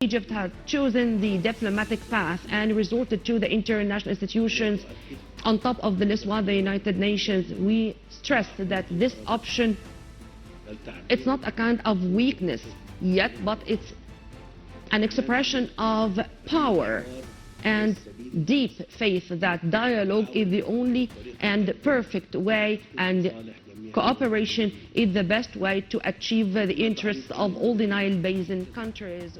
Egypt has chosen the diplomatic path and resorted to the international institutions. On top of the list was the United Nations. We stress that this option, it's not a kind of weakness yet, but it's an expression of power and deep faith that dialogue is the only and perfect way, and cooperation is the best way to achieve the interests of all the Nile Basin countries.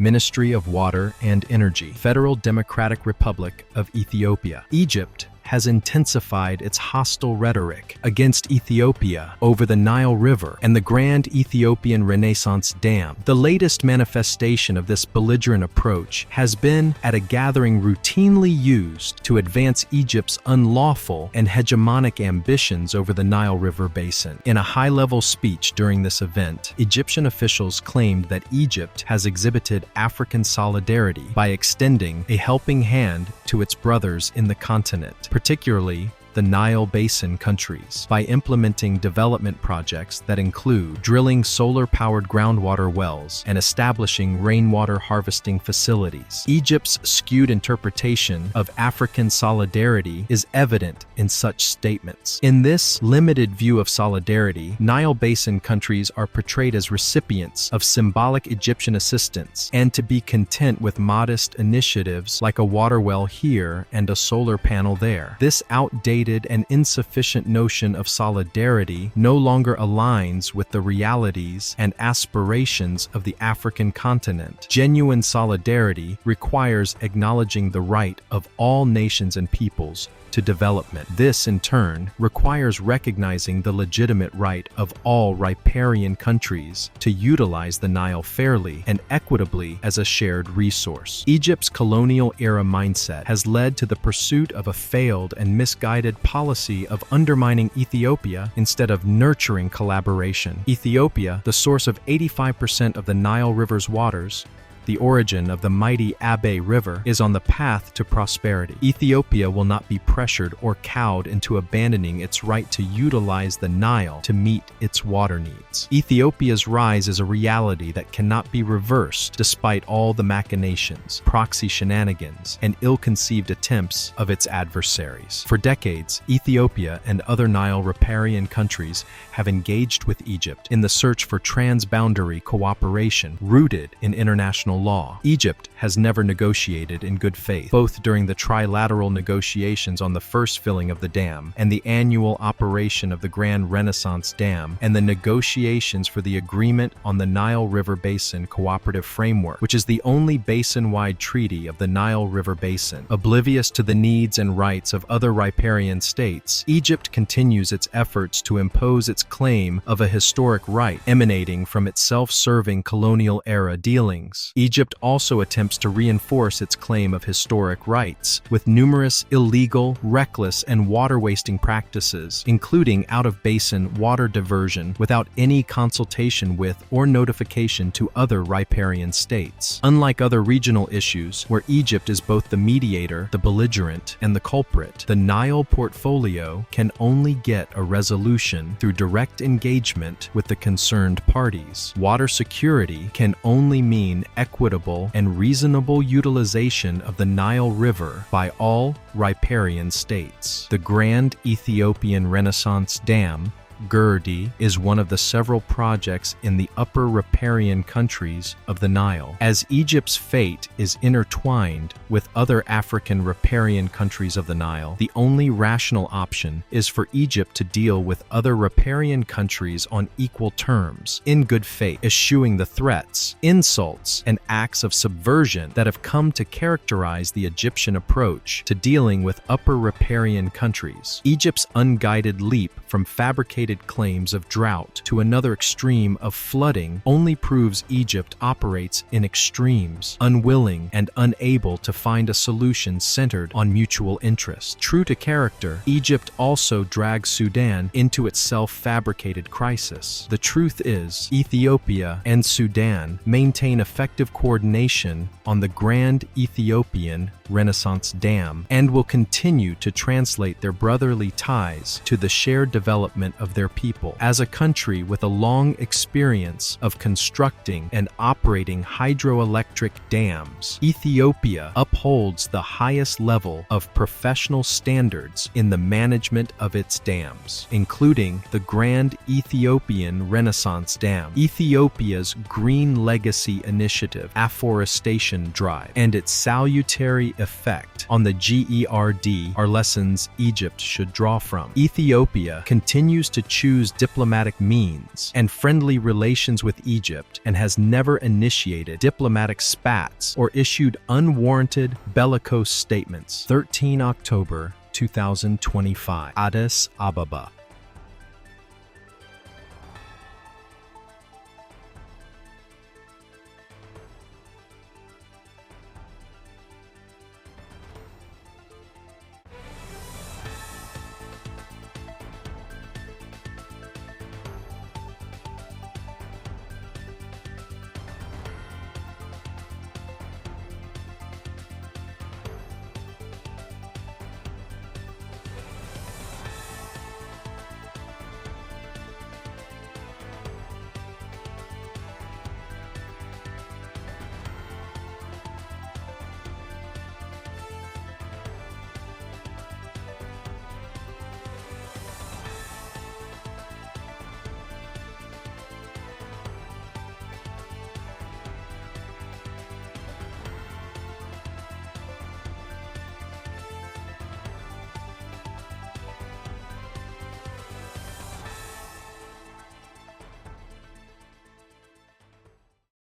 Ministry of Water and Energy, Federal Democratic Republic of Ethiopia. Egypt has intensified its hostile rhetoric against Ethiopia over the Nile River and the Grand Ethiopian Renaissance Dam. The latest manifestation of this belligerent approach has been at a gathering routinely used to advance Egypt's unlawful and hegemonic ambitions over the Nile River basin. In a high-level speech during this event, Egyptian officials claimed that Egypt has exhibited African solidarity by extending a helping hand to its brothers in the continent, particularly the Nile Basin countries, by implementing development projects that include drilling solar-powered groundwater wells and establishing rainwater harvesting facilities. Egypt's skewed interpretation of African solidarity is evident in such statements. In this limited view of solidarity, Nile Basin countries are portrayed as recipients of symbolic Egyptian assistance and to be content with modest initiatives like a water well here and a solar panel there. This outdated and insufficient notion of solidarity no longer aligns with the realities and aspirations of the African continent. Genuine solidarity requires acknowledging the right of all nations and peoples to development. This, in turn, requires recognizing the legitimate right of all riparian countries to utilize the Nile fairly and equitably as a shared resource. Egypt's colonial-era mindset has led to the pursuit of a failed and misguided policy of undermining Ethiopia instead of nurturing collaboration. Ethiopia, the source of 85% of the Nile River's waters, the origin of the mighty Abyei River, is on the path to prosperity. Ethiopia will not be pressured or cowed into abandoning its right to utilize the Nile to meet its water needs. Ethiopia's rise is a reality that cannot be reversed despite all the machinations, proxy shenanigans, and ill-conceived attempts of its adversaries. For decades, Ethiopia and other Nile riparian countries have engaged with Egypt in the search for transboundary cooperation rooted in international law. Egypt has never negotiated in good faith, both during the trilateral negotiations on the first filling of the dam and the annual operation of the Grand Renaissance Dam, and the negotiations for the agreement on the Nile River Basin Cooperative Framework, which is the only basin-wide treaty of the Nile River Basin. Oblivious to the needs and rights of other riparian states, Egypt continues its efforts to impose its claim of a historic right emanating from its self-serving colonial-era dealings. Egypt also attempts to reinforce its claim of historic rights with numerous illegal, reckless, and water-wasting practices, including out-of-basin water diversion without any consultation with or notification to other riparian states. Unlike other regional issues, where Egypt is both the mediator, the belligerent, and the culprit, the Nile portfolio can only get a resolution through direct engagement with the concerned parties. Water security can only mean equitable and reasonable utilization of the Nile River by all riparian states. The Grand Ethiopian Renaissance Dam, GERD, is one of the several projects in the upper riparian countries of the Nile. As Egypt's fate is intertwined with other African riparian countries of the Nile, the only rational option is for Egypt to deal with other riparian countries on equal terms, in good faith, eschewing the threats, insults, and acts of subversion that have come to characterize the Egyptian approach to dealing with upper riparian countries. Egypt's unguided leap from fabricated claims of drought to another extreme of flooding only proves Egypt operates in extremes, unwilling and unable to find a solution centered on mutual interest. True to character, Egypt also drags Sudan into its self-fabricated crisis. The truth is, Ethiopia and Sudan maintain effective coordination on the Grand Ethiopian Renaissance Dam and will continue to translate their brotherly ties to the shared development of their people. As a country with a long experience of constructing and operating hydroelectric dams, Ethiopia upholds the highest level of professional standards in the management of its dams, including the Grand Ethiopian Renaissance Dam, Ethiopia's Green Legacy Initiative afforestation drive, and its salutary effect on the GERD are lessons Egypt should draw from. Ethiopia continues to choose diplomatic means and friendly relations with Egypt and has never initiated diplomatic spats or issued unwarranted bellicose statements. 13 October 2025, Addis Ababa.